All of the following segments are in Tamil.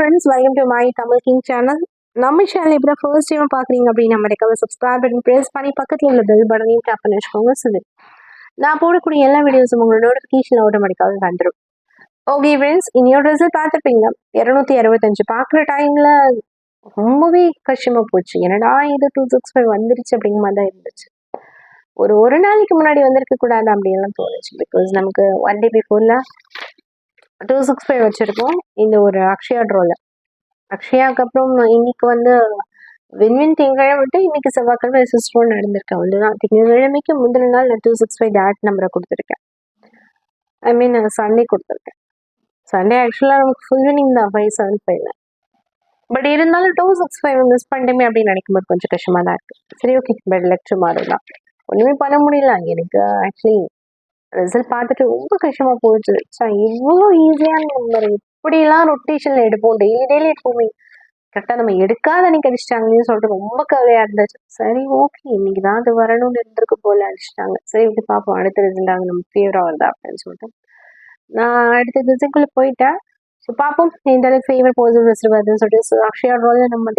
friends, welcome to my Tamil King channel. நம்ம சேனல் இப்போ ஃபர்ஸ்ட் டைம் பார்க்குறீங்க அப்படின்னா மறக்காம சப்ஸ்கிரைப் பட்டன் ப்ரெஸ் பண்ணி பக்கத்தில் உள்ள பெல் பட்டனையும் டேப் பண்ணி வச்சுக்கோங்க. சரி, நான் போடக்கூடிய எல்லா வீடியோஸும் உங்களோட நோட்டிஃபிகேஷன் ஆட்டோமேட்டிக்காக வந்துடும். ஓகே ஃப்ரெண்ட்ஸ், இன்னையோட ரிசல்ட் பார்த்துருப்பீங்க. 265 பார்க்குற டைமில் ரொம்பவே கஷ்டமாக போச்சு. என்னடா இது 265 வந்துருச்சு அப்படிங்கிற மாதிரி தான் இருந்துச்சு. ஒரு நாளைக்கு முன்னாடி வந்திருக்க கூடாது அப்படின்லாம் தோணுச்சு. பிகாஸ் நமக்கு ஒன் டே பிஃபோரில் 265 வச்சுருக்கோம் இந்த ஒரு அக்ஷயா ட்ரோவில். அக்ஷயாவுக்கு அப்புறம் இன்னைக்கு வந்து விண்வின் திங்கழமை விட்டு இன்னைக்கு செவ்வாய்க்கிழமை ரெசிஸ்ட்ரோன் நடந்திருக்கேன். அவ்வளோதான். திங்கக்கிழமைக்கு முந்தின நாள் நான் 265 டேரக்ட் நம்பரை கொடுத்துருக்கேன். ஐ மீன் சண்டே கொடுத்துருக்கேன். சண்டே ஆக்சுவலாக நமக்கு ஃபுல் வினிங் தான் 575. பட் இருந்தாலும் 265 மிஸ் பண்ணிட்டேமே அப்படின்னு நினைக்கும்போது கொஞ்சம் கஷ்டமாக தான் இருக்குது. சரி, ஓகே, பட் லெக்ட் டுமாரோ தான். ஒன்றுமே பண்ண முடியல. எனக்கு ஆக்சுவலி ரிசல்ட் பார்த்துட்டு ரொம்ப கஷ்டமாக போச்சு. இவ்வளோ ஈஸியான நம்பர் இப்படிலாம் ரொட்டேஷனில் எடுப்போம், டெய்லி எடுப்போமே, கரெக்டாக நம்ம எடுக்காத அன்னைக்கு அடிச்சிட்டாங்கன்னு சொல்லிட்டு ரொம்ப கவலையாக இருந்துச்சு. சரி, ஓகே, இன்னைக்கு தான் அது வரணும்னு இருந்திருக்கு போல அடிச்சிட்டாங்க. சரி, ஓகே, பார்ப்போம் அடுத்த ரிசல்ட் ஆகும் நம்ம ஃபேவராக வருதா அப்படின்னு சொல்லிட்டு நான் அடுத்த ரிசல்ட்குள்ளே போயிட்டேன். ஸோ பார்ப்போம் எந்த அளவுக்கு ஃபேவர் பாசிட்டிவ் ரிசல்ட் வருதுன்னு சொல்லிட்டு. ஸோ அக்ஷயா ரோல் நம்ம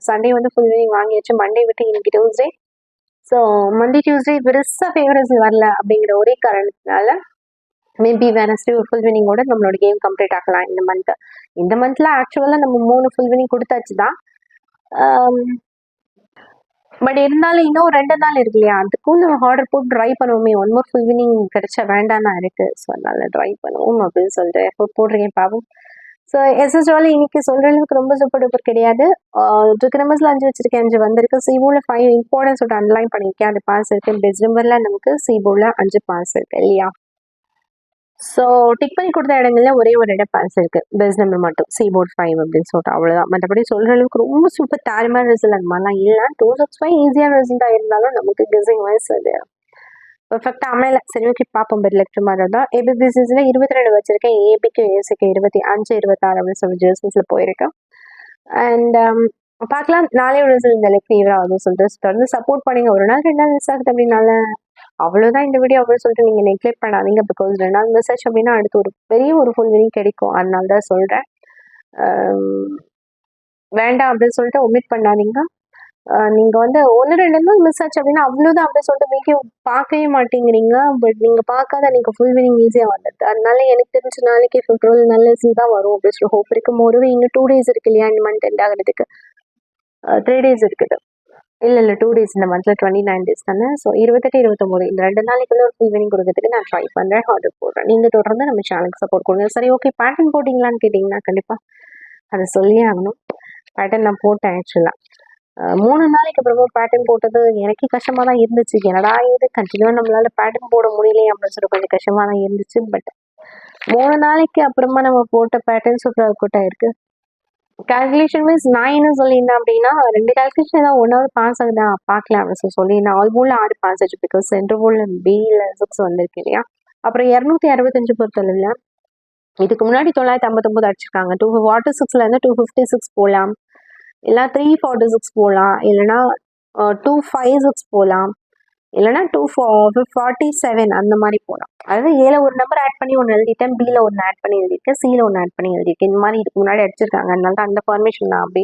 சண்டே வந்து ஃபுல் வினிங் வாங்கியாச்சு. மண்டே விட்டு இன்னைக்கு டியூஸ்டே. ஸோ மண்டே டியூஸ்டே பெருசாக ஃபேவரஸ் வரல அப்படிங்கிற ஒரே காரணத்தினால மேபி வெனஸ்டே ஒரு ஃபுல் வினிங்கோட நம்மளோட கேம் கம்ப்ளீட் ஆகலாம் இந்த மந்த்ல ஆக்சுவலாக நம்ம 3 ஃபுல் வினிங் கொடுத்தாச்சு தான். பட் இருந்தாலும் இன்னும் 2 நாள் இருக்கு இல்லையா, அதுக்கும் நம்ம ஆர்டர் போட்டு ட்ரை பண்ணுவோமே, ஒன் மோர் ஃபுல் வினிங் கிடைச்சா வேண்டாம் தான் இருக்கு. ஸோ அதனால ட்ரை பண்ணுவோம் அப்படின்னு சொல்லிட்டு எஃபோர்ட் போட்டிருக்கேன், பார்ப்போம். ஸோ எஸ்எஸ்ஆல் இன்னைக்கு சொல்கிற அளவுக்கு ரொம்ப சூப்பர் டூப்பர் கிடையாது. 2 நம்பர்ஸில் 5 வச்சிருக்கேன், 5 வந்திருக்கு. சீபோவில் 5 இம்பார்ட்டன்ஸ் சொல்லிட்டு அண்டர்லைன் பண்ணியிருக்கேன், அது பாஸ் இருக்கு. பெஸ்ட் நம்பரில் நமக்கு சீபோவில் 5 பாஸ் இருக்கு இல்லையா. ஸோ டிக் பண்ணி கொடுத்த இடங்கள்ல ஒரே ஒரு இடம் பாஸ் இருக்கு, பெஸ்ட் நம்பர் மட்டும் சீபோர்ட் 5 அப்படின்னு சொல்லிட்டு. அவ்வளோதான். மற்றபடி சொல்கிற அளவுக்கு ரொம்ப சூப்பர் தாரமான ரிசல்ட் அந்த மாதிரிலாம் இல்லை. 265 ஈஸியான ரிசல்ட்டாக இருந்தாலும் நமக்கு கெஸிங் வைஸ் அது பர்ஃபெக்டாக அமையல. சரி, ஓகே, பார்ப்போம். பெட் லெக்ட் மாதிரி தான். ஏபிபிசிஸில் 22 வச்சிருக்கேன். ஏபிக்கு ஏசிக்கு 25 26 அப்படின்னு சொல்லி ஜெர்சன்ஸில் போயிருக்கேன். அண்ட் பார்க்கலாம் நாளையோட ரிசல்ட் இந்த அளவுக்கு ஃபேவராக ஆகுதுன்னு சொல்லிட்டு தொடர்ந்து சப்போர்ட் பண்ணிங்க. ஒரு நாள் 2 நாள் மிஸ் ஆகுது அப்படின்னால அவ்வளோதான் இந்த வீடியோ அப்படின்னு சொல்லிட்டு நீங்கள் நெக்லெக்ட் பண்ணாதீங்க. பிகாஸ் 2 நாள் மிஸ் ஆச்சு அப்படின்னா அடுத்து ஒரு பெரிய ஒரு ஃபுல் வினிங் கிடைக்கும். அதனால தான் சொல்கிறேன், வேண்டாம் அப்படின்னு சொல்லிட்டு ஒமிட் பண்ணாதீங்க. நீங்கள் வந்து 1-2 நாள் மிஸ் ஆச்சு அப்படின்னா அவ்வளோதான் அப்படின்னு சொல்லிட்டு வீடியோ பார்க்கவே மாட்டேங்கிறீங்க. பட் நீங்கள் பார்க்காத நீங்கள் ஃபுல் வினிங் ஈஸியாக வந்துடுது. அதனால எனக்கு தெரிஞ்ச நாளைக்கு பிப்ரவரி நல்ல ரிசல்ட் தான் வரும் அப்படின்னு சொல்லி ஹோப் இருக்கும். ஒருவே இன்னும் 2 days இருக்கு இல்லையா, இந்த மந்த் எண்ட் ஆகிறதுக்கு 3 days இருக்குது. இல்லை 2 days, இந்த மந்த்ல 29 days தானே. ஸோ 28 29 இந்த 2 நாளைக்குள்ள ஒரு ஃபுல் வினிங் கொடுக்கறதுக்கு நான் ட்ரை பண்ணுறேன், ஆர்டர் போடுறேன். நீங்கள் தொடர்ந்து நம்ம சேனலுக்கு சப்போர்ட் கொடுங்க. சரி, ஓகே, பேட்டர்ன் போட்டிங்களான்னு கேட்டிங்கன்னா கண்டிப்பாக அதை சொல்லியே ஆகணும். பேட்டர்ன் நான் போட்டேன். ஆக்சுவலாக 3 நாளைக்கு அப்புறமா பேட்டர்ன் போட்டது எனக்கே கஷ்டமாக தான் இருந்துச்சு. என்னடா இது கண்டினியூவாக நம்மளால பேட்டர்ன் போட முடியலையே அப்படின்னு சொல்லி கொஞ்சம் கஷ்டமாக தான் இருந்துச்சு. பட் 3 நாளைக்கு அப்புறமா நம்ம போட்ட பேட்டர்ன் சூப்பராக ஒர்க் அவுட் ஆயிருக்கு. கால்குலேஷன் வைஸ் நான் என்ன சொல்லியிருந்தேன் அப்படின்னா 2 கால்குலேஷன் ஏதாவது ஒன்றாவது பாஸ் ஆகுதா பார்க்கலாம் அப்படின்னு சொல்லியிருந்தேன். ஆல் போர்டில் 6 பாஸ் ஆச்சு. பிகாஸ் சென்ட்ரல் போர்டில் பியில் 6 வந்திருக்கு இல்லையா. அப்புறம் 265 பொறுத்தளவில் இதுக்கு முன்னாடி 959 அடிச்சிருக்காங்க. 246 256 போகலாம், இல்லை 346 போகலாம், இல்லைன்னா 256 போகலாம், இல்லைன்னா 247 அந்த மாதிரி போகலாம். அதாவது ஏல ஒரு நம்பர் ஆட் பண்ணி ஒன்று எழுதிட்டேன், பியில் ஒன்று ஆட் பண்ணி எழுதியிருக்கேன், சியில் ஒன்று ஆட் பண்ணி எழுதியிருக்கேன். இந்த மாதிரி இதுக்கு முன்னாடி அடிச்சிருக்காங்க. அதனால தான் அந்த ஃபார்மேஷன் நான் அப்படி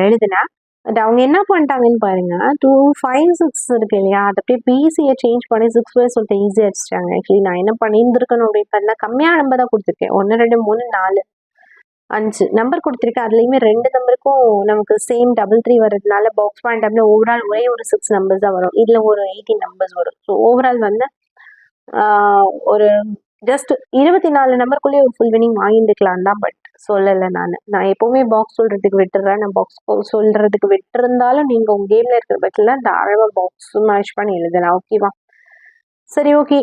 எழுதினேன். பட் அவங்க என்ன பண்ணிட்டாங்கன்னு பாருங்க, 256 இருக்கு இல்லையா, அதை அப்படியே பிசியை சேஞ்ச் பண்ணி 6 சொல்லிட்டு ஈஸியாக அடிச்சிட்டாங்க. ஆக்சுவலி நான் என்ன பண்ணியிருந்துருக்கணும் அப்படின்னு பார்த்தா கம்மியான நம்பர் தான் கொடுத்துருக்கேன். 1 2 3 4 5 நம்பர் கொடுத்துருக்கேன். அதுலேயுமே 2 நம்பருக்கும் நமக்கு சேம் 3 வர்றதுனால பாக்ஸ் பாயிண்ட் டேப்ல ஓவரால் ஒரே ஒரு 6 நம்பர்ஸ் தான் வரும். இதில் ஒரு 18 நம்பர்ஸ் வரும். ஸோ ஓவரால் வந்து ஒரு ஜஸ்ட் 24 நம்பருக்குள்ளேயே ஒரு ஃபுல் வினிங் வாங்கியிருக்கலாம் தான். பட் சொல்லலை. நான் எப்போவுமே பாக்ஸ் சொல்கிறதுக்கு விட்டுறேன். நான் பாக்ஸ் சொல்கிறதுக்கு விட்டுருந்தாலும் நீங்கள் உங்கள் கேமில் இருக்கிற பட்சத்தில் தாராளமாக பாக்ஸ் மேட்ச் பண்ணி எழுதலாம். ஓகேவா. சரி, ஓகே.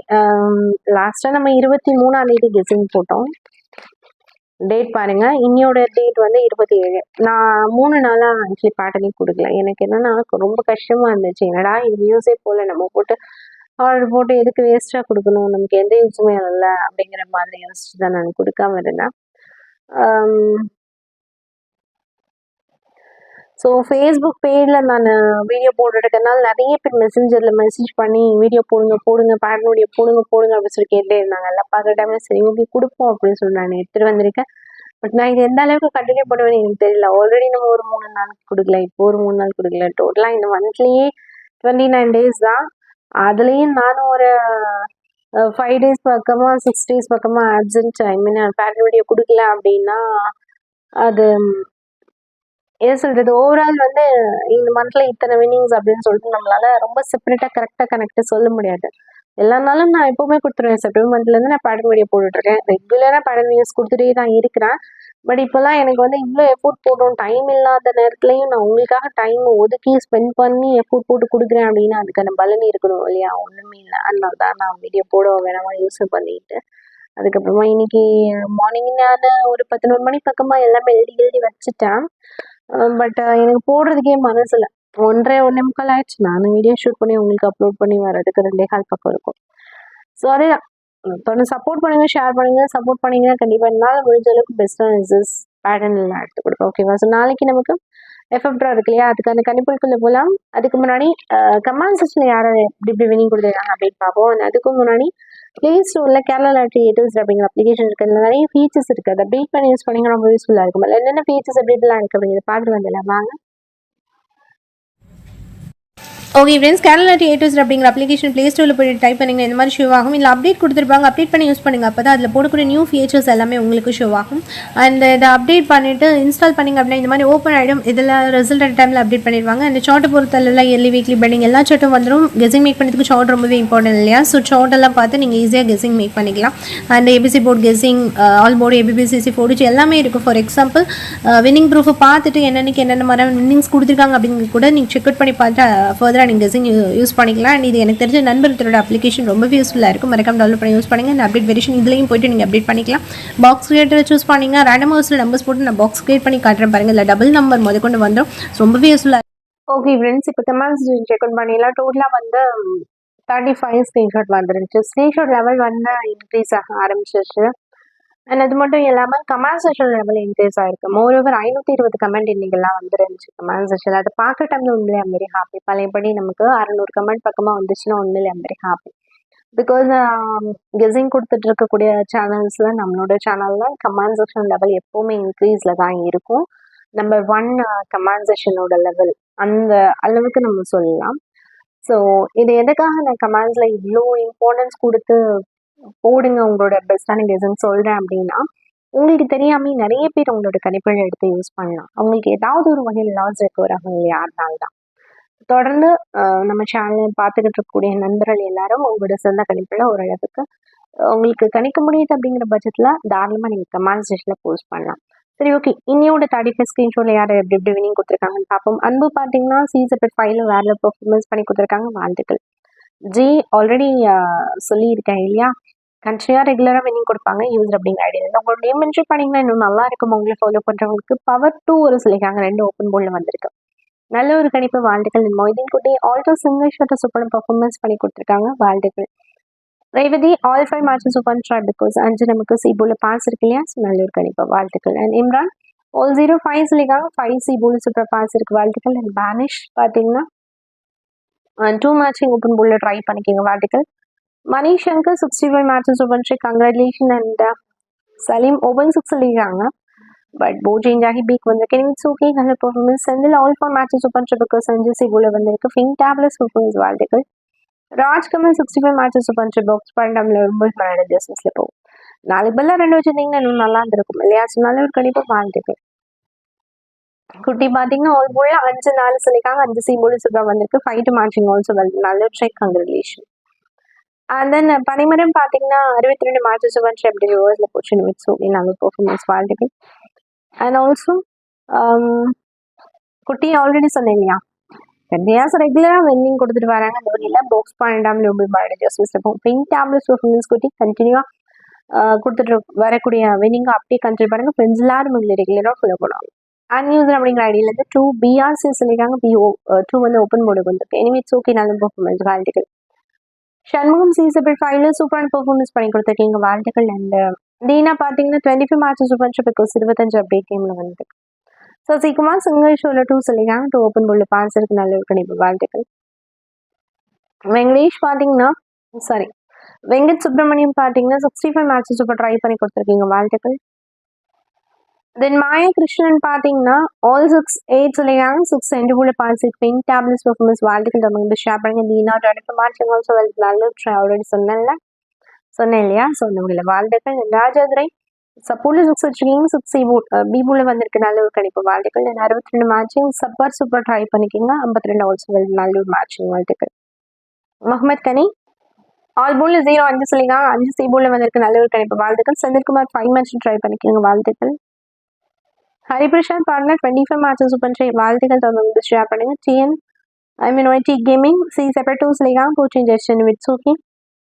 லாஸ்ட்டாக நம்ம 23ஆம் தேதி கெஸிங் போட்டோம். டேட் பாருங்க, இன்னையோட டேட் வந்து 27. நான் 3 நாளாக ஆக்சுவலி பேட்டர்னே கொடுக்கல. எனக்கு என்னன்னா ரொம்ப கஷ்டமாக இருந்துச்சு. என்னடா இது நியூஸே போல, நம்ம போட்டு ஆர்டர் போட்டு எதுக்கு வேஸ்ட்டாக கொடுக்கணும், நமக்கு எந்த யூஸுமே இல்லை அப்படிங்கிற மாதிரி யோசிச்சு தான் நான் கொடுக்காம இருந்தேன். ஸோ ஃபேஸ்புக் பேஜில் நான் வீடியோ போட்டுருக்கனால நிறைய பேர் மெசேஜரில் மெசேஜ் பண்ணி வீடியோ போடுங்க பேட்டர்ன் வீடியோ போடுங்க அப்படின்னு சொல்லி கேட்டே இருந்தாங்க. எல்லாம் பார்க்குற டைமில் சரி ஓகே கொடுப்போம் அப்படின்னு சொல்லி நான் எடுத்துகிட்டு வந்திருக்கேன். பட் நான் இது எந்த அளவுக்கு கண்டினியூ பண்ணுவேன்னு எனக்கு தெரியல. ஆல்ரெடி நம்ம ஒரு 3 நாள் குடுக்கல. இப்போ ஒரு 3 நாள் குடுக்கல. டோட்டலா இந்த மந்த்லயே 29 டேஸ் தான். அதுலயும் நானும் ஒரு 5 டேஸ் பக்கமா 6 டேஸ் பக்கமா ஆப்சென்ட். ஐ மீன் பேரண்ட் வீடியோ குடுக்கல அப்படின்னா, அது என்ன சொல்றது? ஓவரால் வந்து இந்த மந்த்ல இத்தனை வின்னிங்ஸ் அப்படின்னு சொல்லிட்டு நம்மளால ரொம்ப செப்பரேட்டா கரெக்டா கனெக்ட் சொல்ல முடியாது. எல்லா நாளும் நான் எப்பவுமே கொடுத்துருவேன். செப்டம்பர் மந்த்ல இருந்து நான் பேட்டர்ன் வீடியோ போட்டுட்டு இருக்கேன். ரெகுலரா பேட்டர்ன் வீடியோஸ் கொடுத்துட்டே தான் இருக்கிறேன். பட் இப்போல்லாம் எனக்கு வந்து இவ்வளோ எஃபோர்ட் போடணும் டைம் இல்லாத நேரத்துலையும் நான் உங்களுக்காக டைம் ஒதுக்கி ஸ்பெண்ட் பண்ணி எஃபோர்ட் போட்டு கொடுக்குறேன் அப்படின்னா அதுக்கான பலன் இருக்கணும் இல்லையா? ஒன்றுமே இல்லை. அதனால தான் நான் வீடியோ போட வேணாமா யூஸ் பண்ணிட்டு அதுக்கப்புறமா இன்னைக்கு மார்னிங் நான் ஒரு 11 மணி பக்கமா எல்லாமே எழுதி வச்சுட்டேன். பட் எனக்கு போடுறதுக்கே மனசுல 1:30 ஆயிடுச்சு. நானும் வீடியோ ஷூட் பண்ணி உங்களுக்கு அப்லோட் பண்ணி வர்றதுக்கு 2:15 பக்கம் இருக்கும். ஸோ அதே தொடர்ந்து சப்போர்ட் பண்ணுங்க, ஷேர் பண்ணுங்க. சப்போர்ட் பண்ணீங்கன்னா கண்டிப்பாக என்னால் முடிஞ்ச அளவுக்கு பெஸ்ட்டாக இஸ் பேட்டர்ன் நான் எடுத்து கொடுப்பேன். ஓகேவா? ஸோ நாளைக்கு நமக்கு எஃப்எஃப்ட்ரா இருக்கு இல்லையா? அதுக்கான கணிப்புக்குள்ளே போகலாம். அதுக்கு முன்னாடி கமெண்ட் செக்ஷனில் யாரை எப்படி வினிங் கொடுத்துருக்காங்க அப்படின்னு பார்ப்போம். அதுக்கு முன்னாடி ப்ளே ஸ்டோரில் கேரளா லாட்ரி ஏட்டர்ஸ் அப்படிங்கிற அப்ளிகேஷன் இருக்குது. நிறைய ஃபீச்சர்ஸ் இருக்குது. அதை அப்டேட் பண்ணி யூஸ் பண்ணிங்கன்னா ரொம்ப யூஸ்ஃபுல்லாக இருக்கும். அதில் என்னென்ன ஃபீச்சர்ஸ் அப்டேட்லாம் இருக்குது அப்படிங்கிறத பார்த்துட்டு வந்துடலாம் வாங்க. Okay friends, Kerala lottery haters அப்படிங்கிற அப்ளிகேஷன் ப்ளே ஸ்டோரில் போய்ட்டு டைப் பண்ணிங்கன்னா இந்த மாதிரி ஷோ ஆகும். இல்லை அப்டேட் கொடுத்துருப்பாங்க, அப்டேட் பண்ணி யூஸ் பண்ணுங்கள். அப்போ தான் அதில் போடக்கூடிய நியூ ஃபீச்சர்ஸ் எல்லாமே உங்களுக்கு ஷோ ஆகும். அண்ட் இதை அப்டேட் பண்ணிவிட்டு இன்ஸ்டால் பண்ணிங்க அப்படின்னா இந்த மாதிரி ஓப்பன் ஆகிடும். இதில் ரிசல்ட் அட் டைமில் அப்டேட் பண்ணிடுவாங்க. அந்த சார்ட்டை பொறுத்தளவில் இயர்லி வீக்லி பெண்டிங் எல்லா சார்ட்டும் வந்துடும். கெஸிங் மேக் பண்ணுறதுக்கு சார்ட் ரொம்பவே இம்பார்ட்டன்ட் இல்லையா? ஸோ சார்ட்டெல்லாம் பார்த்து நீங்கள் ஈஸியாக கெஸிங் மேக் பண்ணிக்கலாம். And ABC board guessing, all board, ABBCC board எல்லாமே இருக்கும். ஃபார் எக்ஸாம்பிள் வின்னிங் ப்ரூஃபை பார்த்துட்டு என்னென்ன மாதிரி வின்னிங்ஸ் கொடுத்துருக்காங்க அப்படிங்கிறது கூட நீங்கள் செக் அவுட் பண்ணி பார்த்து ஃபர்தராக நீங்கள் கெஸிங் யூஸ் பண்ணிக்கலாம். அண்ட் இது எனக்கு தெரிஞ்ச நண்பர்களோட அப்ளிகேஷன் ரொம்பவே யூஸ்ஃபுல்லாக இருக்கும். மறக்காம டெவலப் பண்ணி யூஸ் பண்ணுங்கள். இந்த அப்டேட் வெரிஷன் இதுலையும் போய்ட்டு நீங்கள் அப்டேட் பண்ணிக்கலாம். பாக்ஸ் கிரியேட்டரை சூஸ் பண்ணிங்கன்னா ரேண்டம் ஹவுஸில் நம்பர்ஸ் போட்டு நான் பாக்ஸ் கிரியேட் பண்ணி காட்டுறேன் பாருங்கள். இல்லை டபுள் நம்பர் முதற்கொண்டு வந்துடும். ரொம்பவே யூஸ்ஃபுல்லாக. ஓகே ஃப்ரெண்ட்ஸ், இப்போ கமெண்ட்ஸ் செக் அவுட் பண்ணிடலாம். டோட்டலாக வந்து 35 ஸ்க்ரீன்ஷாட் வந்துருந்துச்சு. ஸ்க்ரீன்ஷாட் லெவல் வந்து இன்க்ரீஸ் ஆக ஆரம்பிச்சிருச்சு. அண்ட் அது மட்டும் இல்லாமல் கமெண்ட் செக்ஷன் லெவல் இன்க்ரீஸ் ஆயிருக்கு. மோரோவர் 520 கமெண்ட் இன்னைக்கெல்லாம் வந்துருந்துச்சு கமெண்ட் செக்ஷன். அதை பார்க்குற டைமில் உண்மையிலே ஐம் வெரி ஹாப்பி. பழையபடி நமக்கு 600 கமெண்ட் பக்கமாக வந்துச்சுன்னா உண்மையிலே I'm very happy. Because guessing கொடுத்துட்டு இருக்கக்கூடிய சேனல்ஸில் நம்மளோட சேனலில் கமெண்ட் செக்ஷன் லெவல் எப்போவுமே இன்க்ரீஸில் தான் இருக்கும். நம்பர் 1 கமெண்ட் செக்ஷனோட லெவல் அந்த அளவுக்கு நம்ம சொல்லலாம். ஸோ இது எதுக்காக நான் கமெண்ட்ஸில் இவ்வளோ இம்பார்ட்டன்ஸ் கொடுத்து போடுங்க உங்களோட பெஸ்ட்டான கெஸிங் சொல்கிறேன் அப்படின்னா, உங்களுக்கு தெரியாமல் நிறைய பேர் உங்களோட கணிப்புகளை எடுத்து யூஸ் பண்ணலாம். அவங்களுக்கு ஏதாவது ஒரு வகையில் லாஸ் ரெக்கவர் ஆகும் இல்லையா? அதனால தான் தொடர்ந்து நம்ம சேனல் பார்த்துக்கிட்டு இருக்கக்கூடிய நண்பர்கள் எல்லாரும் உங்களோட சொந்த கணிப்புல ஓரளவுக்கு உங்களுக்கு கணிக்க முடியுது அப்படிங்கிற பட்சத்தில் தாராளமாக நீங்கள் கமெண்ட் செக்ஷனில் போஸ்ட் பண்ணலாம். சரி, ஓகே. இன்னையோட 35 ஸ்க்ரீன்ஷாட்டில் யார் எப்படி வினிங் கொடுத்துருக்காங்கன்னு பார்ப்போம். அன்பு பார்த்தீங்கன்னா சீசர் ஃபைவ்ல வேற பெர்ஃபார்மன்ஸ் பண்ணி கொடுத்துருக்காங்க. வாழ்த்துக்கள். ஜி ஆல்ரெடி சொல்லியிருக்கேன் இல்லையா? கண்டினியூவாக ரெகுலராக வினிங் கொடுப்பாங்க யூசர் அப்படிங்கிற ஐடியா. உங்களோட நேம் மென்ஷன் பண்ணிங்கன்னா இன்னும் நல்லா இருக்கும். உங்களை ஃபாலோ பண்ணுறவங்களுக்கு பவர் 2 ஒரு சொல்லியிருக்காங்க. 2 ஓப்பன் போர்டில் வந்திருக்கு. நல்ல ஒரு கணிப்பு. வாழ்த்துக்கள். மொய்தீன் குட்டி ஆல்டோ சிங்கிள் ஷாட்டை சூப்பராக பர்ஃபார்மன்ஸ் பண்ணி கொடுத்துருக்காங்க. வாழ்த்துக்கள். Revathi all 5 matches super try because 5 நமக்கு சி போர்டில் பாஸ் இருக்கு இல்லையா? ஸோ நல்ல ஒரு கணிப்பு. வாழ்த்துக்கள். அண்ட் இம்ரான் ஆல் 0-5 சொல்லியிருக்காங்க. 5 சி போர்டில் சூப்பராக பாஸ் இருக்கு. வாழ்த்துக்கள். அண்ட் பேனிஷ் பார்த்தீங்கன்னா 2 மேட்சிங் ஓப்பன் போர்டில் ட்ரை பண்ணிக்கோங்க. வாழ்த்துக்கள். Manish Shankar 65 matches open try. Congratulation. And Salim open 6 சொல்லியிருக்காங்க. பட் போ சேஞ்ச் ஆகி பீக் வந்திருக்கு. It's okay. நல்ல performance. Senthil all 4 matches open try because 5 C போர்டில் வந்திருக்கு. ஃபிங் டேப்லெஸ் பர்ஃபார்மன்ஸ். வாழ்த்துக்கள். ராஜ்கமல் 65 மேட்சஸ் ஓப்பன் ட்ரை பாக்ஸ் பண்ணல ரொம்ப ஜஸ்டிஸ்ல போகும். 4 பல்லாம் 2 வச்சிருந்தீங்கன்னா இன்னும் நல்லா இருந்திருக்கும் இல்லையா? நல்ல ஒரு கணிப்பு. வாழ்த்துக்கள். குட்டி பார்த்தீங்கன்னா ஆல் போர்டில் 5-4 சொல்லியிருக்காங்க. 5 சி போர்டு சூப்பராக வந்திருக்கு. 5 மேட்சிங் ஆல்சோ வந்து நல்ல ட்ரை. கங்க்ராச்சுலேஷன். அண்ட் தென் பனிமரம் பார்த்தீங்கன்னா 62 மேட்சஸ் வந்து எப்படி ரிவர்ஸில் போச்சு. It's okay. நல்ல பர்ஃபார்மன்ஸ். வாழ்த்துக்கள். அண்ட் ஆல்சோ குட்டி ஆல்ரெடி சொன்னேன் இல்லையா? கண்டினியூஸ் ரெகுலராக வின்னிங் கொடுத்துட்டு வராங்க. அந்த வகையில் பாக்ஸ் பண்ணிடாமல் ரொம்ப ஜஸ்டிஸ் இருக்கும். பிங்க் டேப்லெட்ஸ் பர்ஃபார்மன்ஸ் குட்டி கண்டினியூவாக கொடுத்துட்டு வரக்கூடிய வின்னிங் அப்படியே கண்டினியூ பாருங்க. ஃப்ரெண்ட்ஸ் எல்லாரும் உங்களை ரெகுலராக ஃபாலோ பண்ணுவாங்க. அண்ட் யூசர் அப்படிங்கிற ஐடியிலேருந்து 2 பிஆர்சி சொல்லியிருக்காங்க. பிஓ 2 வந்து ஓப்பன் போர்டுக்கு வந்துருக்கு. எனிமே இட்ஸ் ஓகே. நல்ல பர்ஃபார்மன்ஸ். வாழ்த்துக்கள். சண்முகம் சீசபிள் ஃபைவ்ல சூப்பரான பெர்ஃபார்மன்ஸ் பண்ணி கொடுத்துருக்கீங்க. வாழ்த்துக்கள். அண்ட் தீனா பார்த்தீங்கன்னா 25 matches open try because 25 update கேமில் வந்துருக்கு. ஸோ சீக்கிரமாக சிங்கிள் ஷோவில் 2 சொல்லியிருக்காங்க. 2 ஓப்பன் போர்டில் பாஸ் இருக்கு. நல்ல ஒரு கணிப்பு. வாழ்த்துக்கள். வெங்கடேஷ் பார்த்தீங்கன்னா வெங்கட் சுப்ரமணியம் பார்த்தீங்கன்னா 65 மேட்சஸ் சூப்பர் ட்ரை பண்ணி கொடுத்துருக்கீங்க. வாழ்த்துக்கள். தென் மாயா கிருஷ்ணன் பார்த்தீங்கன்னா ஆல் 6-8 சொல்லியிருக்காங்க. 6 2 போல பால்சிக் பிங்க் டேப்லெட்ஸ் பெர்ஃபார்மன்ஸ் வாழ்த்துக்கள் தமிழ் ஷேர் பண்ணுங்க. தீனா 24 மார்ச் ஆல்சோ நல்ல ஆல்ரெடி சொன்னேன் இல்லையா? சொன்னவங்கள வாழ்த்துக்கள். ராஜாதுரை சப்போர்ட்ல 6 வச்சிருக்கீங்க. 6 பி போல வந்திருக்கு நல்ல ஒரு கணிப்பு வாழ்த்துக்கள். 62 மேட்சிங் சூப்பர் ட்ரை பண்ணிக்கிங்க. 52 ஆல்சோ நல்ல ஒரு மேட்சிங் வாழ்த்துக்கள். முகமது கனி ஆல் போல 0 5 சொல்லியிருக்காங்க. 5 சி போல வந்திருக்கு நல்ல ஒரு கணிப்பு வாழ்த்துக்கள். செந்தில்குமார் 5 மேட்ச் ட்ரை பண்ணிக்கிங்க வாழ்த்துக்கள். Hariprasad partner 25 matches super try வாழ்த்துக்கள் தொடர்ந்து ஷேர் பண்ணுங்க. மினோரிட்டி கேமிங் சி செப்பரேட் 2 சொல்லியிருக்காங்க. கோச்சிங் ஜெஸ்டன் வித் சூக்கி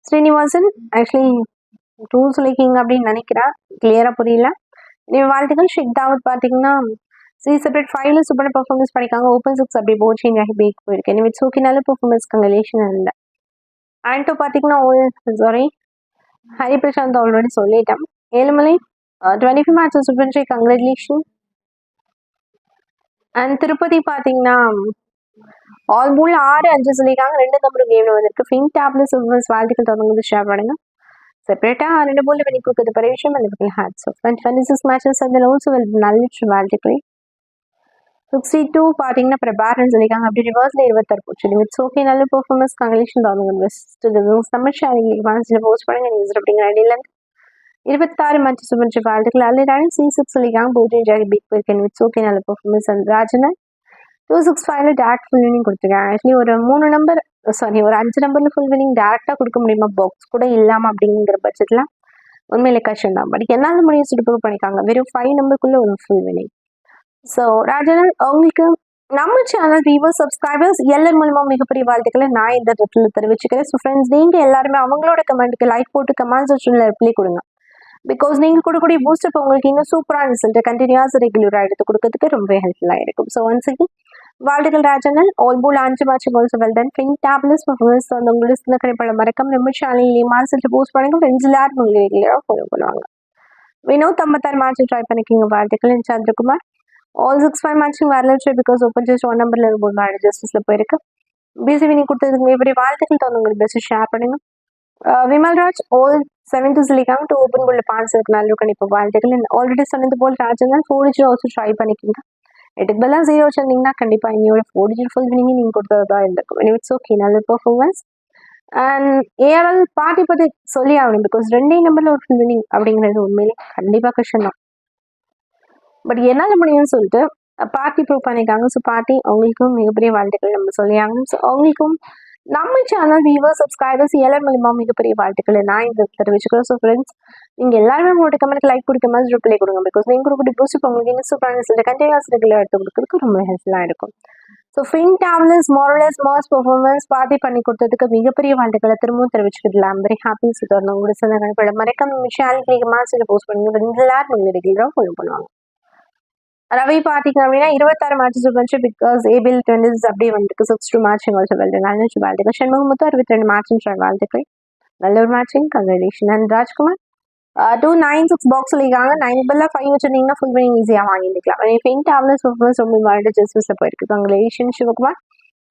ஸ்ரீனிவாசன் ஆக்சுவலி 2 சொல்லியிருக்கீங்க அப்படின்னு நினைக்கிறேன், கிளியரா புரியல. நீங்கள் வாழ்த்துக்கள். ஷேக் தாவூத் பார்த்தீங்கன்னா சி செப்பரேட் 5ல சூப்பர் பர்ஃபார்மன்ஸ் பண்ணிக்காங்க. ஓப்பன் 6 அப்படி கோச்சிங் ஆகி பேக் போயிருக்கு. எனவே சூக்கி நல்ல பர்ஃபார்மன்ஸ் கங்கலேஷன் இல்லை. ஆண்டோ பார்த்தீங்கன்னா சாரி ஹரிபிரசாந்த் ஆல்ரெடி சொல்லிட்டேன். Ezhumalai 25 matches super try congratulation. And Tirupati பார்த்தீங்கன்னா ஆல் போல் 6 5 சொல்லியிருக்காங்க. 2 நம்பர் கேம்ல வந்திருக்கு. ஃபின் டேப்லெட் சூப்பர்ஸ் வாழ்த்துக்கள் தொடர்ந்து ஷேர் பண்ணுங்க. செப்பரேட்டாக 2 போல் பண்ணி கொடுக்குறது பெரிய விஷயம். அந்த ஹேட்ஸ் ஆஃப். அண்ட் 26 மேட்சஸ் அதில் ஆல்சோ நல்ல வாழ்த்துக்கள். 62 பார்த்தீங்கன்னா பிரபாரன் சொல்லியிருக்காங்க. அப்படி ரிவர்ஸில் 26 போச்சு. இட்ஸ் ஓகே நல்ல பெர்ஃபார்மன்ஸ் கங்கலேஷன் தொடர்ந்து பெஸ்ட் தமிழ் ஷேரிங் மாதத்தில் போஸ்ட் பண்ணுங்க. நியூஸ் அப்படிங்கிற ஐடியிலேருந்து 26 மேட்சஸ் சூப்பர் வாழ்த்துக்கள். அல்லது C6 சொல்லியிருக்காங்க. போஜிங் ஜாகி பிக் போயிருக்கேன். இட்ஸ் ஓகே நல்ல பெர்ஃபார்மன்ஸ். அண்ட் ராஜனை 265ல டேரக்ட் ஃபுல் வினிங் கொடுத்துருக்காங்க. ஆக்சுவலி ஒரு 3 நம்பர் ஒரு 5 நம்பர்ல ஃபுல் வினிங் டேரக்டாக கொடுக்க முடியுமா, பாக்ஸ் கூட இல்லாமல் அப்படிங்கிற பட்சத்தில் உண்மையிலே கஷ்டம் தான். பட் என்னால் முடியும் சொல்லிட்டு ப்ரூவ் பண்ணிக்காங்க. வெறும் 5 நம்பருக்குள்ள ஒரு ஃபுல் வினிங். ஸோ ராஜனன் அவங்களுக்கு நம்ம சேனல் வியூவர்ஸ் சப்ஸ்கிரைபர்ஸ் எல்லார் மூலமா மிகப்பெரிய வாழ்த்துக்களை நான் இந்த இடத்துல தெரிவிச்சுக்கிறேன். ஸோ ஃப்ரெண்ட்ஸ் நீங்கள் எல்லாருமே அவங்களோட கமெண்ட்டுக்கு லைக் போட்டு கமெண்ட் செக்ஷனில் ரிப்ளை கொடுங்க. பிகாஸ் நீங்கள் கொடுக்கக்கூடிய பூஸ்டப் உங்களுக்கு இன்னும் சூப்பரான ரிசல்ட்டை கண்டினியூஸ் ரெகுலராக எடுத்து கொடுக்கறதுக்கு ரொம்ப ஹெல்ப்ஃபுல்லாக இருக்கும். ஸோ ஒன்ஸ் அகேன் வாழ்த்துக்கள் ராஜனல். ஆல் போல் 5 match also well done. Fin tablets performance வந்து உங்களுக்கு சின்ன கணிப்பட மறக்காம நம்ம சேனல் மாதத்தில் போஸ்ட் பண்ணுங்க. ஃப்ரெண்ட்ஸ் எல்லாரும் உங்களுக்கு ரெகுலராக ஃபாலோ பண்ணுவாங்க. வினோத் 56 மேட்ச் ட்ரை பண்ணிக்கிங்க வாழ்த்துக்கள். சந்திரகுமார் ஆல் 65 மேட்சும் வரல பிகாஸ் ஓப்பன் ஜஸ்ட் 1 நம்பர்ல இருக்கும் ஜஸ்டிஸ்ல போயிருக்கு. பிசி வினிங் கொடுத்ததுக்கு மிகப்பெரிய வாழ்த்துக்கள் தான் உங்களுக்கு பெஸ்ட் ஷேர் பண்ணுங்க. விமல்ராஜ் ஆல் 7 சொல்லிக்காங்க. 2 ஓப்பன் போல பான்ஸ் இருக்கு நல்ல கணிப்பு வாழ்த்துக்கள். ஆல்ரெடி சொன்னது போல் ராஜனால் 4 டிஜிட் ஆல்சோ ட்ரை பண்ணிக்கிங்க. எட்டுக்கு பதிலாக 0 வச்சிருந்தீங்கன்னா கண்டிப்பாக இன்னையோட 4 டிஜிட் ஃபுல் வினிங் நீங்கள் கொடுத்ததா இருந்திருக்கும். இட்ஸ் ஓகே நல்ல பெர்ஃபார்மன்ஸ். அண்ட் ஏஆர்எல் பார்ட்டி பற்றி சொல்லி ஆகணும். பிகாஸ் 2 நம்பர்ல ஒரு ஃபுல் வினிங் அப்படிங்கிறது உண்மையிலே கண்டிப்பாக கஷ்டம் தான். பட் என்னால் முடியும்னு சொல்லிட்டு பார்ட்டி ப்ரூவ் பண்ணியிருக்காங்க. ஸோ பார்ட்டி அவங்களுக்கும் மிகப்பெரிய வாழ்த்துக்கள் நம்ம சொல்லியாகணும். ஸோ அவங்களுக்கும் நம்ம சேனல் வியூவர்ஸ் சப்ஸ்கிரைபர்ஸ் எல்லாரும் மூலமா மிகப்பெரிய வாழ்த்துக்களை நான் இந்த தெரிவிச்சுக்கிறேன். ஸோ ஃப்ரெண்ட்ஸ் நீங்கள் எல்லாருமே உங்களோட கமெண்ட் லைக் கொடுக்க மாதிரி ரிப்ளை கொடுங்க. பிகாஸ் நீங்கள் கொடுக்க பூஸ்ட் உங்களுக்கு இன்னும் சூப்பரான ரிசல்ட் கண்டினியூஸ் ரெகுலர் எடுத்து கொடுக்கறதுக்கு ரொம்ப ஹெல்ப்ஃபுல்லாக இருக்கும். ஸோ ஃபின் டேப்லெட்ஸ் மாரலஸ் மாஸ் பெர்ஃபார்மன்ஸ் பார்ட்டி பண்ணி கொடுத்ததுக்கு மிகப்பெரிய வாழ்த்துக்களை திரும்பவும் தெரிவிச்சுக்கிட்டு ஐம் வெரி ஹாப்பி. ஸோ தொடர்ந்து உங்களோட சில கணிப்பட மறக்காம சேனலுக்கு நீங்கள் மாதத்தில் போஸ்ட் பண்ணுங்க. எல்லாரும் நீங்கள் ரெகுலராக ஃபாலோ பண்ணுவாங்க. ரவி பார்த்தீங்க அப்படின்னா 26 மேட்சஸ் வந்துச்சு. பிகாஸ் ஏபிஎல் 20 அப்படியே வந்துருக்கு. 62 மேட்சிங் ஆல்சோ வெல் நல்ல வாழ்த்துக்கள். சண்முகமுத்து 62 மேட்சிங் வாழ்த்துக்கள் நல்ல ஒரு matching congratulation. And Rajkumar 296 box இருக்காங்க. 9 பதிலாக 5 வச்சிருந்தீங்கன்னா ஃபுல் வினிங் ஈஸியாக வாங்கிக்கலாம். ஃபின் டேப்லெட்ஸ் பர்ஃபார்மன்ஸ் ரொம்ப வாழ்ந்து ஜஸ்டிஸில் போயிருக்கு. கங்க்ராச்சுலேஷன் சிவகுமார்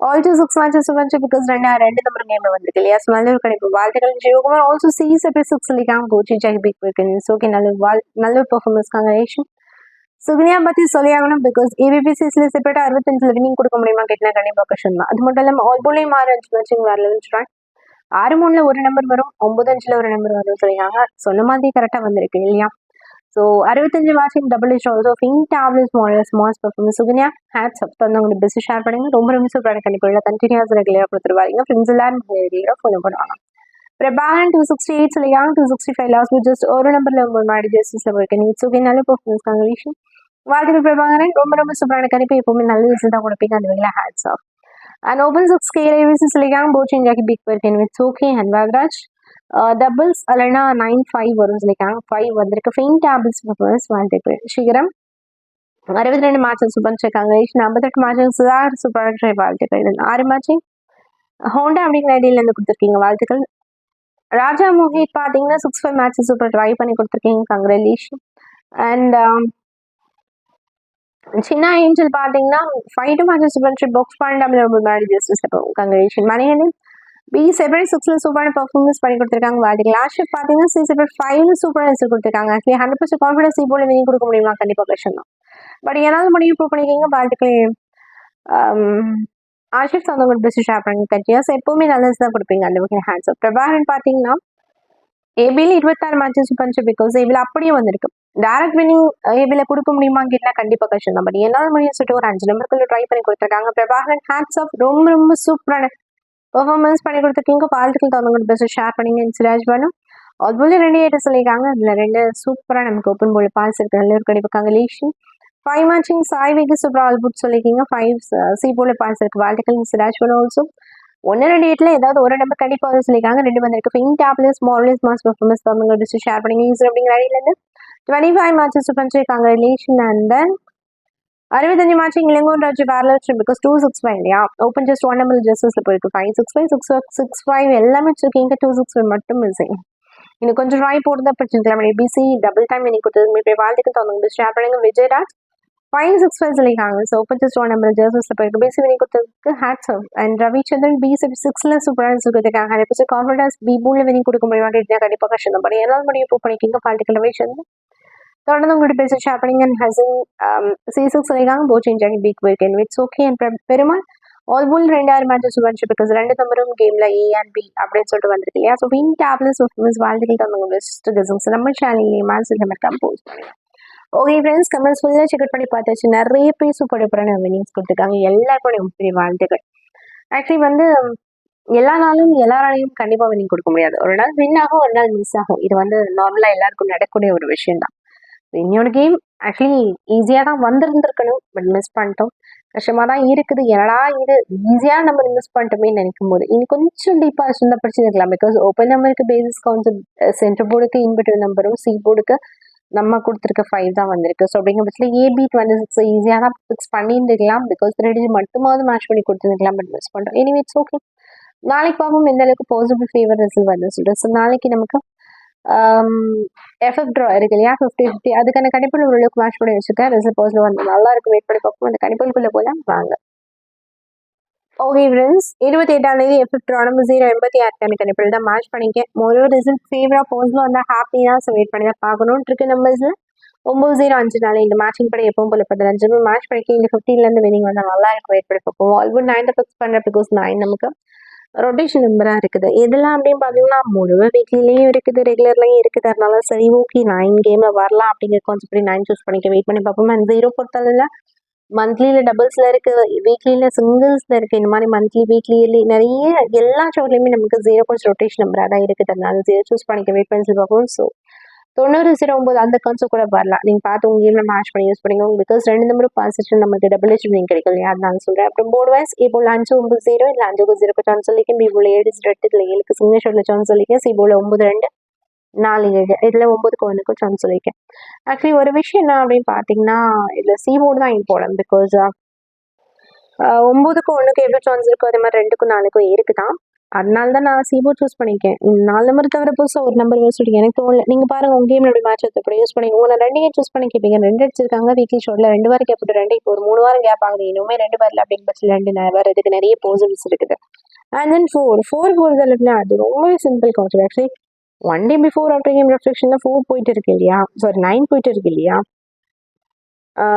ஆல்சோ 6 மேட்சஸ் வந்துச்சு. பிகாஸ் 2 நம்பர் கேம்ல வந்திருக்கு இல்லையா? ஸோ நல்ல ஒரு கிடைக்கும் வாழ்த்துக்கள். சிவகுமார் ஆல்சோ C7 6 இருக்காங்க. கோச்சிங் ஜாகி பிக் போயிருக்கு. ஓகே நல்ல ஒரு பர்ஃபார்மன்ஸ் கங்க்ராச்சுலேஷன். சுகன்யா பற்றி சொல்லி ஆகணும். பிகாஸ் ஏபிபிசிஸில் செப்பரேட்டாக 65 வினிங் கொடுக்க முடியுமா கேட்டினா கண்டிப்பாக கஷ்டம் தான். அது மட்டும் இல்லாமல் ஆல் போலையும் 6 5 மேட்சிங் வரல வச்சுருவாங்க. 6 3ல் ஒரு நம்பர் வரும், 9 5ல் ஒரு நம்பர் வரும் சொல்லியிருக்காங்க. சொன்ன மாதிரி கரெக்டாக வந்திருக்கு இல்லையா? ஸோ 65 மேட்சிங் டபுள் இஷ் ஆல்சோ ஃபின் டேப்லெட்ஸ் மாடல்ஸ் மாஸ் பர்ஃபார்மன்ஸ். சுகன்யா ஹேட்ஸ் அப் வந்து உங்களுக்கு பெஸ்ட் ஷேர் பண்ணுங்க. ரொம்ப சூப்பரான கண்டிப்பாக கண்டினியூஸ் ரெகுலராக கொடுத்துருவாங்க. ஃப்ரெண்ட்ஸ் எல்லாரும் ரெகுலராக ஃபாலோ பண்ணுவாங்க. பிரபாகரன் 268 சொல்லியிருக்காங்க. 265 லாஸ்ட் ஜஸ்ட் ஒரு நம்பரில் முன்னாடி ஜஸ்டிஸில் போயிருக்கு. இட்ஸ் ஓகே நல்ல பர்ஃபார்மன்ஸ் கங்க்ராச்சுலேஷன். வாழ்த்துக்கள் பிரபாகரன். ரொம்ப சூப்பரான கணிப்பு எப்பவுமே நல்ல ரிசல்ட் தான் கொடுப்பீங்க. அந்த வகையில் ஹேட்ஸ் ஆஃப். அண்ட் ஓப்பன் 6 கேரேவிசி சொல்லியிருக்காங்க. போச்சிங் ஜாக்கி பிக் போயிருக்கேன். It's okay. அண்ட் வாகராஜ் டபுள்ஸ் அல்லனா 9-5 வரும் சொல்லியிருக்காங்க. 5 வந்திருக்கு. ஃபெயின் டேபிள்ஸ் பர்ஃபார்மன்ஸ் வாழ்த்துக்கள். சீக்கிரம் 62 மேட்சஸ் சூப்பர் வச்சிருக்காங்க. 58 மேட்சஸ் சூப்பரான ட்ரை வாழ்த்துக்கள். 6 மேட்சிங் ஹோண்டா அப்படிங்கிற ஐடியிலேருந்து கொடுத்துருக்கீங்க வாழ்த்துக்கள். ராஜா மோஹித் பார்த்தீங்கன்னா 65 மேட்சஸ் சூப்பர் ட்ரை பண்ணி கொடுத்துருக்கீங்க. கங்க்ராச்சுலேஷன். அண்ட் சின்ன ஏஞ்சல் பார்த்தீங்கன்னா 5 மேட்சஸ் சூப்பர் பாக்ஸ் பாயிண்ட் முன்னாடி ஜஸ்டிஸ் கங்க்ராச்சுலேஷன். மணிகண்டன் B7 6ல சூப்பரான பெர்ஃபார்மன்ஸ் பண்ணி கொடுத்துருக்காங்க வாழ்த்துக்கள். லாஸ்ட் ஷிஃப்ட் பார்த்தீங்கன்னா C7 5ல சூப்பராக ரிசல்ட் கொடுத்துருக்காங்க. ஆக்சுவலி 100% கான்ஃபிடன்ஸ் போல வினிங் கொடுக்க முடியுமா? கண்டிப்பாக கஷ்டம் தான். பட் என்னால் முடியும் ப்ரூவ் பண்ணிக்கிங்க வாழ்த்துக்கள். ஆஷிஃப் வந்து உங்களுக்கு பெஸ்ட் ஷேர் பண்ணுங்க கண்டினியூஸ் எப்பவுமே நல்லது தான் கொடுப்பீங்க அந்த வகையில் ஹேண்ட்ஸ் அப். பிரபாகரன் பார்த்தீங்கன்னா ஏபியில் 26 மேட்சஸ் பண்ணிச்சு பிகாஸ் ஏபியில் அப்படியே வந்திருக்கு. டேரக்ட் வினிங் ஏபியில் கொடுக்க முடியுமான்னு கேட்டால் கண்டிப்பாக கஷ்டம் தான். பட் என்னால் முடியும் சொல்லிட்டு ஒரு 5 நம்பருக்குள்ள ட்ரை பண்ணி கொடுத்துருக்காங்க. பிரபாகரன் ஹேண்ட்ஸ் அப் ரொம்ப ரொம்ப சூப்பரான பெர்ஃபார்மன்ஸ் பண்ணி கொடுத்துருக்கீங்க. வாழ்த்துக்கள் தவங்க பெஸ்ட் ஷேர் பண்ணிங்க. சிராஜ் பானு அதுபோல் 2 8 சொல்லியிருக்காங்க. அதில் 2 சூப்பராக நமக்கு ஓப்பன் போல் பால்ஸ் இருக்கு. நல்ல ஒரு கண்டிப்பாக லேஷன் 5 மேட்சிங் சாய்விக்கு சூப்பராக ஆல்புட் சொல்லியிருக்கீங்க. 5 சி போல பால்ஸ் இருக்கு. வாழ்த்துக்கள். சிராஜ் பானு ஆல்சோ 1 2 8ல ஏதாவது ஒரு நம்பர் கண்டிப்பாக வந்து சொல்லியிருக்காங்க. 2 வந்திருக்கு. ஃபின் டேப்லெஸ் மார்லெஸ் மாஸ் பெர்ஃபார்மன்ஸ் தவங்க பெஸ்ட் ஷேர் பண்ணிங்க. யூசர் அப்படிங்கிற ஐடியிலேருந்து 25 மேட்சஸ் பண்ணிருக்காங்க ரிலேஷன். அண்ட் தென் 65 மேட்சிங் இளங்கோன் ராஜு பேரலர் பிகாஸ் 265 இல்லையா? ஓப்பன் ஜஸ்ட் 1 நம்பர் ஜஸ்டிஸ்ல போயிருக்கு. 565 665 எல்லாமே வச்சிருக்கீங்க. 265 மட்டும் மிஸ்ஸிங். இன்னும் கொஞ்சம் ட்ரை போட்டு தான் படிச்சிருக்கலாம். ஏபிசி டபுள் டைம் இன்னைக்கு கொடுத்தது வாழ்த்துக்கு தவங்க ஷேர் பண்ணுங்க. விஜயராஜ் 565 சொல்லியிருக்காங்க. ஸோ ஓப்பன் ஜஸ்ட் 1 நம்பர் ஜஸ்டிஸ்ல போயிருக்கு. பிசி வினி கொடுத்ததுக்கு ஹேட்ஸ் ஆஃப். அண்ட் ரவிச்சந்திரன் B6ல சூப்பராக கொடுத்துருக்காங்க. 100% கான்ஃபிடன்ஸ் B பூல வினி கொடுக்க முடியுமா கேட்டா கண்டிப்பாக கஷ்டம் தான். என்னால் முடியும் ப்ரூவ் பண்ணிக்கிங்க. வாழ்த்துக்கள் ரவிச்சந்திரன். தொடர்ந்து உங்கள்கிட்ட பேச ஷேர் பண்ணிங்க. அண்ட் ஹசன் C6 சொல்லியிருக்காங்க. போ சேஞ்ச் ஆகி பீக் போயிருக்கேன். It's okay. அண்ட் பெருமாள் ஆல்போல் 2000 மேட்சஸ் வந்துச்சு பிகாஸ் 2 நம்பரும் கேம்ல A and B அப்படின்னு சொல்லிட்டு வந்திருக்கு இல்லையா? ஸோ வின் டேப்லெஸ் பெர்ஃபார்மன்ஸ் வாழ்த்துக்கள் தந்தவங்க பெஸ்ட் கசன்ஸ் நம்ம சேனல்லே மேட்ச் நம்ம கம்போஸ் பண்ணுங்க. ஓகே ஃப்ரெண்ட்ஸ், கமெண்ட்ஸ் ஃபுல்லாக செக் பண்ணி பார்த்தாச்சு. நிறைய பேர் சூப்பர் வினிங்ஸ் கொடுத்துருக்காங்க. எல்லாருக்கும் பெரிய வாழ்த்துக்கள். ஆக்சுவலி வந்து எல்லா நாளும் எல்லாராலையும் கண்டிப்பாக வினிங் கொடுக்க முடியாது. ஒரு நாள் வின் ஆகும், ஒரு நாள் மிஸ் ஆகும். இது வந்து நார்மலாக எல்லாருக்கும் நடக்கக்கூடிய ஒரு விஷயம் தான். இன்னொரு கேம் ஆக்சுவலி ஈஸியாக தான் வந்திருந்துருக்கணும். பட் மிஸ் பண்ணிட்டோம். கஷ்டமாக தான் இருக்குது. என்னடா இது ஈஸியாக நம்ம மிஸ் பண்ணிட்டோமே நினைக்கும் போது இன்னும் கொஞ்சம் டீப்பாக சுந்தர் படிச்சுருக்கலாம். பிகாஸ் ஓப்பன் நம்பருக்கு பேசிஸ் கான்செப்ட் சென்டர் போர்டுக்கு இன்பிட்வீன் நம்பரும் சி போர்டுக்கு நம்ம கொடுத்துருக்க 5 தான் வந்திருக்கு. ஸோ அப்படிங்கிற பட்சத்தில் AB26 ஈஸியாக தான் ஃபிக்ஸ் பண்ணியிருந்துக்கலாம். பிகாஸ் 3 மட்டுமாவது மேட்ச் பண்ணி கொடுத்துருக்கலாம். பட் மிஸ் பண்ணுறோம். Anyway it's okay. நாளைக்கு பார்ப்போம் எந்த அளவுக்கு பாசிபிள் ஃபேவர் ரிசல்ட் வருதுன்னு சொல்லிட்டு. ஸோ நாளைக்கு நமக்கு எஃப்எஃப் ட்ரா இருக்கு இல்லையா? 50-50 அதுக்கான கணிப்பில் ஓரளவுக்கு மேட்ச் பண்ணி வச்சுருக்கேன். ரிசல்ட் பாசிபிள் வந்து நல்லா இருக்கும். வெயிட் பண்ணி பார்ப்போம். அந்த கணிப்புக்குள்ளே போகலாம் வாங்க. ஓகே ஃப்ரெண்ட்ஸ், 28ஆம் தேதி எஃப்எஃப் ட்ரா நம்பர் 086 கணிப்பில் தான் மேட்ச் பண்ணிக்கேன். மொரோ ரிசல்ட் ஃபேவராக பாசிபிள் வந்தால் ஹாப்பி தான். ஸோ வெயிட் பண்ணி தான் பார்க்கணும்னு இருக்கு. நம்பர்ஸில் 905 இந்த மேட்சிங் படி எப்பவும் போல 15 மேட்ச் பண்ணிக்க. இந்த 15லேருந்து வினிங் வந்தால் நல்லா இருக்கும். வெயிட் பண்ணி பார்ப்போம். ஆல்போர்ட் 9 ஃபிக்ஸ் பண்ணுற பிகாஸ் 9 நமக்கு ரொட்டேஷன் நம்பராக இருக்குது. இதெல்லாம் அப்படின்னு பார்த்தீங்கன்னா முழுவ வீக்லிலையும் இருக்குது, ரெகுலர்லையும் இருக்குது. அதனால சரி ஓகே 9 கேமில் வரலாம் அப்படிங்கிற கான்செப்ட் 9 சூஸ் பண்ணிக்க. வெயிட் பண்ணி பார்ப்போம். அண்ட் 0 பொறுத்தளவில் மந்த்லியில் டபுள்ஸில் இருக்குது, வீக்லியில் சிங்கிள்ஸில் இருக்குது. இந்த மாதிரி மந்த்லி வீக்லி இயர்லி நிறைய எல்லா ஷோட்லையுமே நமக்கு 0 கொஞ்சம் ரொட்டேஷன் நம்பராக தான் இருக்குது. அதனால 0 சூஸ் பண்ணிக்க. வெயிட் பண்ணி சொல்லி பார்ப்போம். ஸோ 90-09 அந்த கான்செப்ட் கூட வரலாம். நீங்கள் பார்த்து உங்கள் கேமில் மேட்ச் பண்ணி யூஸ் பண்ணிக்கோங்க. பிகாஸ் 2 நம்பரும் பாசிட்டு நமக்கு டபுள் ஹெச் வினிங் கிடைக்கும் இல்லையா? அதனால சொல்கிறேன். அப்புறம் போர்டு வைஸ் இப்போ 5-9-0 இல்லை 5-0 சான்ஸ் சொல்லிக்கேன். பி போல் 7-8 இல்லை 7க்கு சிங்கிள் ஷோட்டில் சான்ஸ் சொல்லிக்கேன். சி போல் 9-2 4-7 இதில் 9-1 சான்ஸ் சொல்லியிருக்கேன். ஆக்சுவலி ஒரு விஷயம் என்ன அப்படின்னு பார்த்தீங்கன்னா இதில் சி போர்டு தான் இம்பார்ட்டன்ட். பிகாஸ் 9-1 எப்படி சான்ஸ் இருக்கோ அதே மாதிரி 2-4 இருக்குது தான். அதனால தான் நான் சி போர்ட் சூஸ் பண்ணிக்கேன். 4 நம்பர் தவிர புதுசாக ஒரு நம்பர் யூஸ் பண்ணிக்க எனக்கு தோணல. நீங்கள் பாருங்கள் உங்கள் கேமில் எப்படி மேட்ச் எப்படி யூஸ் பண்ணிக்கோங்க. நான் 2 சூஸ் பண்ணி கேட்பீங்க. 2 அடிச்சிருக்காங்க வீக்லி ஷோட்டில் 2 வாரம் கேப் 2 இப்போ ஒரு 3 வாரம் கேப் ஆகுது. இன்னுமே 2 வரல அப்படிங்கிற பட்சத்தில் 2 வரதுக்கு நிறைய பாசிபிலிட்டிஸ் இருக்குது. அண்ட் தென் 4 போகிறதுல அது ரொம்பவே simple concept. Actually 1 day before after game ரெஃப்ளெக்ஷனில் 4 போயிட்டு இருக்கு இல்லையா? சாரி 9 போயிட்டு இருக்கு இல்லையா?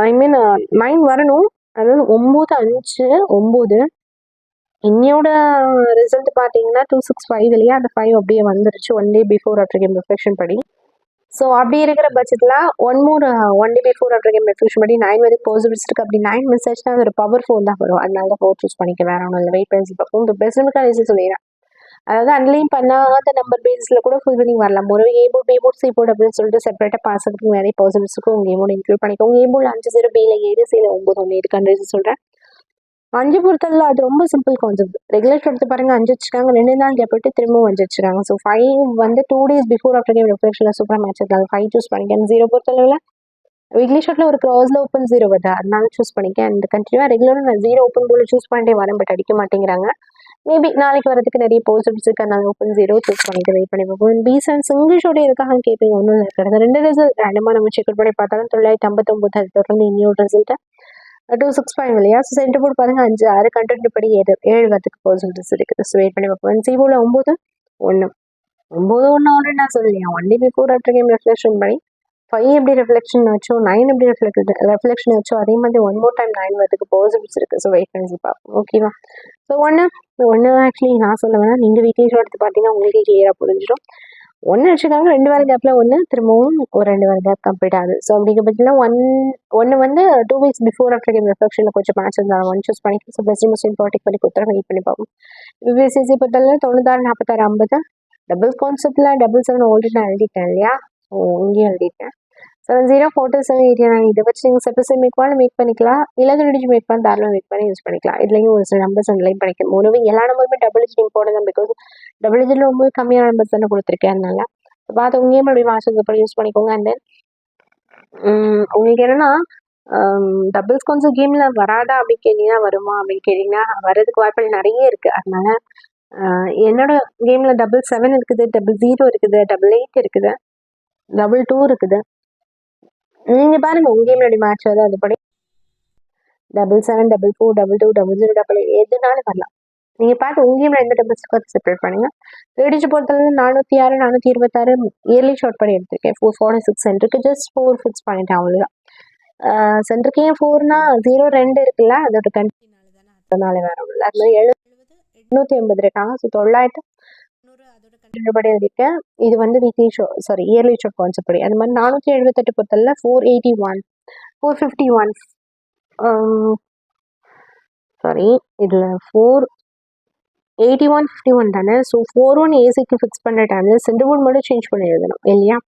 ஐ மீன் 9 வரணும். அதாவது 9-5-9 இன்னையோட ரிசல்ட் பார்த்தீங்கன்னா 265 இல்லையா? அந்த 5 அப்படியே வந்துருச்சு 1 day before after game reflection படி. ஸோ அப்படி இருக்கிற பட்சத்தில் 1 day before after game reflection படி 9 வரைக்கும் பாசிபிலிட்டிஸ் இருக்குது. அப்படி 9 மிஸ் ஆச்சுன்னா அது ஒரு பவர் 4 தான் வரும். அதனால தான் 4 சூஸ் பண்ணிக்க. வேற ஒன்றும் இல்லை. வெயிட் பண்ணி பார்ப்போம். இப்போ பெஸ்ட்டுக்கான ரிசல்ட் சொல்லிடுறேன். அதாவது அன்லைன் பண்ணாத நம்பர் பேஸில் கூட ஃபுல் வினிங் வரலாம். ஒரு A board B board C board அப்படின்னு சொல்லிட்டு செப்பரேட்டாக பாஸுக்கு நிறைய பாசிபிலிட்டிஸ் இருக்கும். உங்கள் கேமோட இன்க்ளூட் பண்ணிக்கோங்க. ஏ போர்டில் 5-0 பியில் 7-C 9-1 இதுக்கான ரிசல்ட் சொல்கிறேன். 5 பொறுத்தல அது ரொம்ப சிம்பிள் கான்செப்ட். ரெகுலர் எடுத்து பாருங்க 5 வச்சுக்காங்க. 2 நாள் கேப்பிட்டு திரும்ப 5 வச்சுருக்காங்க. ஸோ 5 வந்து 2 days பிஃபோர் ஆஃப்டர் கேம் ரெஃப்ளெக்ஷனில் சூப்பராக மேட்ச் இருக்காங்க. 5 சூஸ் பண்ணிக்கேன். 0 பொறுத்தளவில் வீக்லி ஷாட்டில் ஒரு க்ராஸில் ஓப்பன் 0 வருது. அதனால சூஸ் பண்ணிக்கேன். அண்ட் கண்டினியூவாக ரெகுலராக நான் 0 ஓப்பன் போல சூஸ் பண்ணிட்டே வரேன். பட் அடிக்க மாட்டேங்கிறாங்க. மேபி நாளைக்கு வரதுக்கு நிறைய பாசிபிலிட்டிஸ் இருக்கு. அதனால ஓப்பன் 0 சூஸ் பண்ணிட்டு வெயிட் பண்ணி பார்ப்போம். B7 சிங்கிள் ஷோட்டே இருக்காங்க கேட்பீங்க. ஒன்றும் இருக்கிறது 2 ரிசல்ட் ரெண்டுமா நம்ம செக் பண்ணி பார்த்தாலும் 959 அது தொடர்ந்து இன்னொரு ரிசல்ட்டை 265 இல்லையா? ஸோ சென்டர் போர்டு பாருங்க 5 6 கண்டென்ட் படி 7 வரதுக்கு பாசிபிலிட்டிஸ் இருக்குது. ஸோ வெயிட் பண்ணி பார்ப்போம். சிஓல 9 1 9 1 ஆல்ரெடி நான் சொல்லலையா? Only before after game reflection பண்ணி 5 எப்படி ரெஃப்ளெக்ஷன் வச்சோ 9 எப்படி ரெஃப்ளெக்ஷன் வச்சோ அதே மாதிரி ஒன் மோர் டைம் 9 வரதுக்கு பாசிபிலிட்டிஸ் இருக்குது. ஸோ வெயிட் பண்ணி பார்ப்போம். ஓகேவா? ஸோ ஒன்று ஆக்சுவலி நான் சொல்ல வேணா, நீங்கள் வீக்லி ஷோ எடுத்து பார்த்தீங்கன்னா உங்களுக்கே கிளியராக புரிஞ்சிடும். 1 வச்சுக்காங்க 2 வார கேப்பில் 1 திரும்பவும் ஒரு 2 வார கேப் கம்ப்ளீட் ஆகுது. ஸோ அப்படிங்கிற பட்சத்தில் ஒன்று வந்து 2 வீக்ஸ் பிஃபோர் ஆஃப்டர் கேம் ரெஃப்ளெக்ஷனில் கொஞ்சம் மேட்ச் இருந்தாலும் 1 சூஸ் பண்ணிக்கலாம். ஸோ பெஸ்ட் மோஸ்ட் இம்பார்ட்டிக் பண்ணி கொடுத்துறேன். வெயிட் பண்ணி பார்ப்போம். யூபிஎஸ்சிசி பொறுத்தவரை 96 46 50 டபுள் கான்செப்டில் 77 ஆல்ரெடி நான் எழுதிட்டேன் இல்லையா? ஸோ இங்கேயும் எழுதிட்டேன். 70 47 89 இதை வச்சு நீங்கள் செப்பரேட் மேக் பண்ணிக்கலாம். இல்லை டிஜி மேக் பண்ணி தாராளமாக மேக் பண்ணி யூஸ் பண்ணிக்கலாம். இதுலேயும் ஒரு சில நம்பர்ஸ் அண்டர்லைன் பண்ணிக்கலாம். மூணு எல்லா நம்பருமே டபுள் டிஜிட் இம்பார்ட்டன் தான். பிகாஸ் டபுள் டிஜிட்டில் ரொம்ப கம்மியான நம்பர்ஸ் தானே கொடுத்துருக்கேன். அதனால பார்த்து உங்கேயும் அப்படி மாஸ்டர்ஸ் அப்புறம் யூஸ் பண்ணிக்கோங்க. அண்ட் தென் உங்களுக்கு என்னன்னா டபுள்ஸ் கொஞ்சம் கேமில் வராதா அப்படின்னு கேட்டிங்கன்னா வருமா அப்படின்னு கேட்டிங்கன்னா வர்றதுக்கு வாய்ப்புகள் நிறைய இருக்குது. அதனால என்னோட கேமில் 7 இருக்குது, 0 இருக்குது, 8 இருக்குது, 2 இருக்குது. நீங்கள் பாருங்கள் உங்கள் கேமில் அப்படி மேட்ச் ஆகுது அதுபடி 7 4 2 0 8 எதுனாலும் வரலாம். நீங்கள் பார்த்து உங்கள் கேமில் எந்த டபுள்ஸ்க்கு அது செப்பரேட் பண்ணுங்கள். ரேடிஜ் பொறுத்தளவு 406 426 இயர்லி ஷார்ட் பண்ணி எடுத்திருக்கேன். 446 சென்டருக்கு ஜஸ்ட் 4 ஃபிக்ஸ் பண்ணிட்டேன். அவ்வளோதான். சென்டருக்கு ஏன் 4னா 0 2 இருக்குல்ல, அதோட அதனால வேற ஒன்றும் இல்லை. அது மாதிரி 880 இருக்காங்க. ஸோ 900 அதோட படி எழுதியிருக்கேன். இது வந்து weekly show yearly show concept படி. அது மாதிரி 478 பொறுத்தல 481 451 இதில் 481 51 தானே. ஸோ 41 ஏசிக்கு ஃபிக்ஸ் பண்ணுற டைமில் சென்டர் போர்டு மட்டும் சேஞ்ச் பண்ணி எழுதணும் இல்லையா?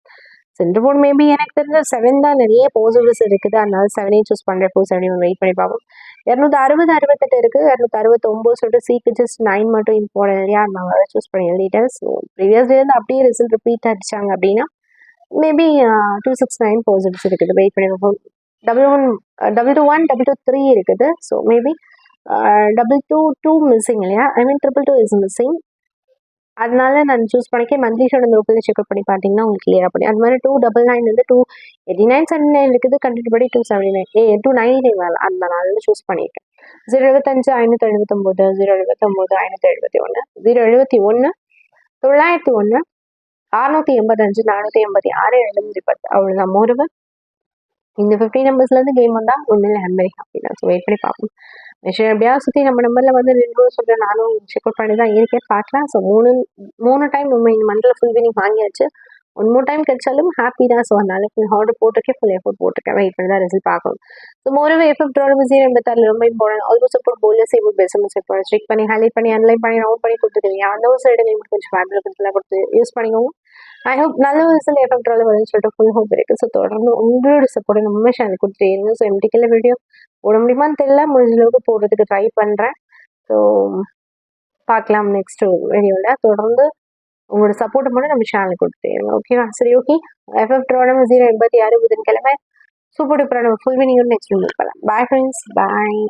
சென்டர் போர்டு மேபி எனக்கு தெரிஞ்ச 7 தான் நிறைய பாசிபிலிட்டிஸ் இருக்குது. அதனால 7 சூஸ் பண்ணுறேன். 471 வெயிட் பண்ணி பார்ப்போம். 260 68 இருக்குது. 269 சொல்லிட்டு சிக்கு ஜஸ்ட் 9 மட்டும் இம்பார்ட்டன் இல்லையா? நான் அதை சூஸ் பண்ணி எழுதிட்டேன். ஸோ ப்ரீவியஸ்லேருந்து அப்படியே ரிசல்ட் ரிப்பீட் அடிச்சாங்க அப்படின்னா மேபி 269 பாசிபிலிட்டிஸ் இருக்குது. வெயிட் பண்ணி பார்ப்போம். 111 223 இருக்குது. ஸோ மேபி 222 மிஸ்ஸிங் இல்லையா? ஐ மீன் 222 இஸ் மிஸ்ஸிங். அதனால நான் சூஸ் பண்ணிக்க மந்த்லி ஷோட அந்த ரூபில் செக்அப் பண்ணி பார்த்தீங்கன்னா உங்களுக்கு கிளியராக பண்ணி. அது மாதிரி 299 வந்து 289 79 இருக்குது. கண்டிப்பாக படி 279 299 வேலை அந்த நாளில் சூஸ் பண்ணியிருக்கேன். 075 579 079 571 071 901 685 486 710 அவ்வளோதான். மோரோவர் இந்த 50 நம்பர்ஸ்லேருந்து கேம் வந்தால் ஒன்றும் இல்லை. வெரி ஹாப்பி தான். ஸோ வெயிட் பண்ணி பார்ப்போம். மிஷின் எப்படியா சுற்றி நம்ம நம்பரில் வந்து 2 சொல்கிறேன். நானும் செக் அவுட் பண்ணி தான் இருக்கேன். பார்க்கலாம். ஸோ 3 டைம் நம்ம இந்த மந்தில் ஃபுல் வினிங் வாங்கியாச்சு. 1 more டைம் கிடைச்சாலும் ஹாப்பி தான். ஸோ அதனால ஃபுல் ஹார்டு போட்டிருக்கேன், ஃபுல் எஃபோர்ட் போட்டிருக்கேன். வெயிட் பண்ணி தான் ரிசல்ட் பார்க்கணும். ஸோ மோரோவர் எஃபெக்ட் ரோட 086 ரொம்ப இம்பார்ட்டன்ட். ஆல்மோஸ்ட் சப்போர்ட் போலர்ஸ் இப்போ பெஸ்ட் சப்போர்ட் ஸ்ட்ரிக் பண்ணி ஹைலைட் பண்ணி அனலைன் பண்ணி ரவுண்ட் பண்ணி கொடுத்துருக்கீங்க. அந்த ஒரு சைடு நீங்கள் கொஞ்சம் ஃபேப்ரிக் கொடுத்து யூஸ் பண்ணிக்கோங்க. ஐ ஹோப் நல்ல ரிசல்ட் எஃபெக்ட் ரோல வரும்னு சொல்லிட்டு ஃபுல் ஹோப் இருக்குது. ஸோ தொடர்ந்து உங்களோட சப்போர்ட் நம்ம சேனல் கொடுத்துட்டே இருங்க. ஸோ எம்டிக்கல வீடியோ போட முடியுமான்னு தெரியல, முடிஞ்ச அளவுக்கு போடுறதுக்கு ட்ரை பண்ணுறேன். ஸோ பார்க்கலாம் நெக்ஸ்ட் வீடியோவில். தொடர்ந்து உங்களோட சப்போர்ட் மட்டும் நம்ம சேனல் கொடுத்துருங்க. ஓகேவா? சரி, ஓகே. எஃப்எஃப் ரோடம் 086 புதன்கிழமை சூப்பர் டூப்பரான ஃபுல் வீடியோ நெக்ஸ்ட் வீடியோ பார்க்கலாம். பாய் ஃப்ரெண்ட்ஸ், பாய்.